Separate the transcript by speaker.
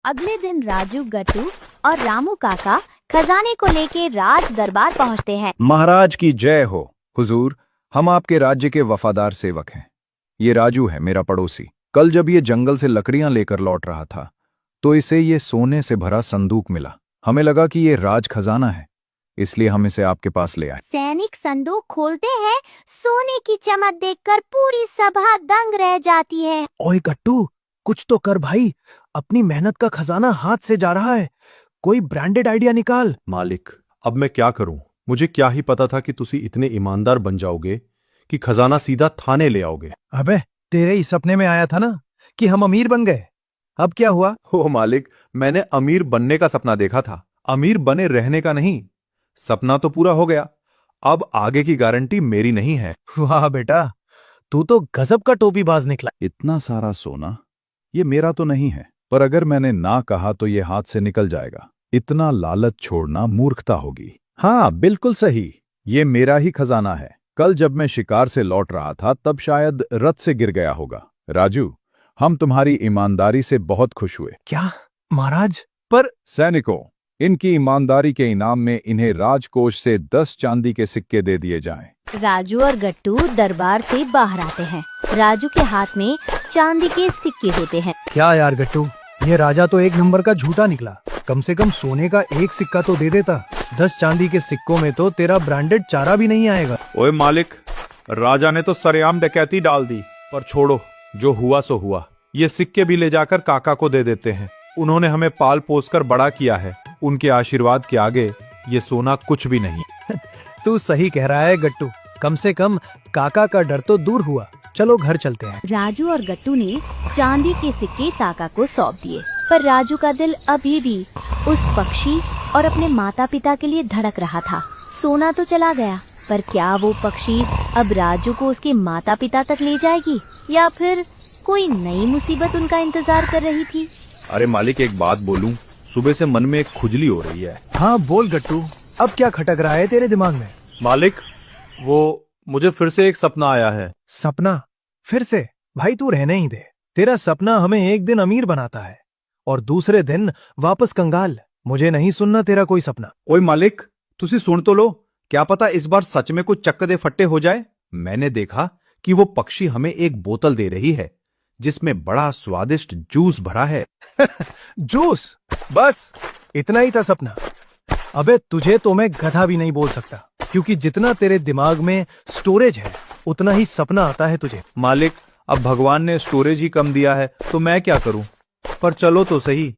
Speaker 1: अगले दिन राजू, गट्टू और रामू काका खजाने को लेके राज दरबार पहुंचते हैं।
Speaker 2: महाराज की जय हो। हुजूर, हम आपके राज्य के वफादार सेवक हैं। ये राजू है, मेरा पड़ोसी। कल जब ये जंगल से लकड़ियां लेकर लौट रहा था तो इसे ये सोने से भरा संदूक मिला। हमें लगा कि ये राज खजाना है, इसलिए हम इसे आपके पास ले आए।
Speaker 1: सैनिक संदूक खोलते हैं, सोने की चमक देखकर पूरी सभा दंग रह जाती है।
Speaker 3: ओए गट्टू, कुछ तो कर भाई, अपनी मेहनत का खजाना हाथ से जा रहा है। कोई ब्रांडेड आइडिया निकाल।
Speaker 4: मालिक, अब मैं क्या करूं? मुझे क्या ही पता था कि तुसी इतने ईमानदार बन जाओगे कि खजाना सीधा थाने ले आओगे।
Speaker 3: अबे, तेरे ही सपने में आया था ना कि हम अमीर बन गए। अब क्या हुआ?
Speaker 4: ओ मालिक, मैंने अमीर बनने का सपना देखा था, अमीर बने रहने का नहीं। सपना तो पूरा हो गया, अब आगे की गारंटी मेरी नहीं है।
Speaker 3: वाह बेटा, तू तो गजब का टोपीबाज निकला।
Speaker 2: इतना सारा सोना ये मेरा तो नहीं है, पर अगर मैंने ना कहा तो ये हाथ से निकल जाएगा। इतना लालच छोड़ना मूर्खता होगी। हाँ, बिल्कुल सही, ये मेरा ही खजाना है। कल जब मैं शिकार से लौट रहा था तब शायद रथ से गिर गया होगा। राजू, हम तुम्हारी ईमानदारी से बहुत खुश हुए।
Speaker 3: क्या महाराज? पर
Speaker 2: सैनिकों, इनकी ईमानदारी के इनाम में इन्हें राजकोष से 10 चांदी के सिक्के दे दिए जाएं।
Speaker 1: राजू और गट्टू दरबार से बाहर आते हैं। राजू के हाथ में चांदी के सिक्के होते हैं।
Speaker 3: क्या यार गट्टू, ये राजा तो एक नंबर का झूठा निकला। कम से कम सोने का एक सिक्का तो दे देता। 10 चांदी के सिक्कों में तो तेरा ब्रांडेड चारा भी नहीं आएगा।
Speaker 4: ओए मालिक, राजा ने तो सरेआम डकैती डाल दी, पर छोड़ो, जो हुआ सो हुआ। ये सिक्के भी ले जाकर काका को दे देते हैं। उन्होंने हमें पाल पोस कर बड़ा किया है, उनके आशीर्वाद के आगे ये सोना कुछ भी नहीं।
Speaker 3: तू सही कह रहा है गट्टू, कम से कम काका का डर तो दूर हुआ। चलो घर चलते हैं।
Speaker 1: राजू और गट्टू ने चांदी के सिक्के काका को सौंप दिए, पर राजू का दिल अभी भी उस पक्षी और अपने माता पिता के लिए धड़क रहा था। सोना तो चला गया, पर क्या वो पक्षी अब राजू को उसके माता पिता तक ले जाएगी, या फिर कोई नई मुसीबत उनका इंतजार कर रही थी?
Speaker 4: अरे मालिक, एक बात बोलूं, सुबह से मन में एक खुजली हो रही है।
Speaker 3: हाँ बोल गट्टू, अब क्या खटक रहा है तेरे दिमाग में?
Speaker 4: मालिक, वो मुझे फिर से एक सपना आया है।
Speaker 3: सपना? फिर से? भाई तू रहने ही दे। तेरा सपना हमें एक दिन अमीर बनाता है और दूसरे दिन वापस कंगाल। मुझे नहीं सुनना तेरा कोई सपना।
Speaker 4: ओए मालिक, तुसी सुन तो लो, क्या पता इस बार सच में कुछ चक्क दे फट्टे हो जाए। मैंने देखा कि वो पक्षी हमें एक बोतल दे रही है जिसमें बड़ा स्वादिष्ट जूस भरा है।
Speaker 3: जूस? बस इतना ही था सपना? अबे तुझे तो मैं गधा भी नहीं बोल सकता, क्योंकि जितना तेरे दिमाग में स्टोरेज है उतना ही सपना आता है तुझे।
Speaker 4: मालिक, अब भगवान ने स्टोरेज ही कम दिया है तो मैं क्या करूं, पर चलो तो सही।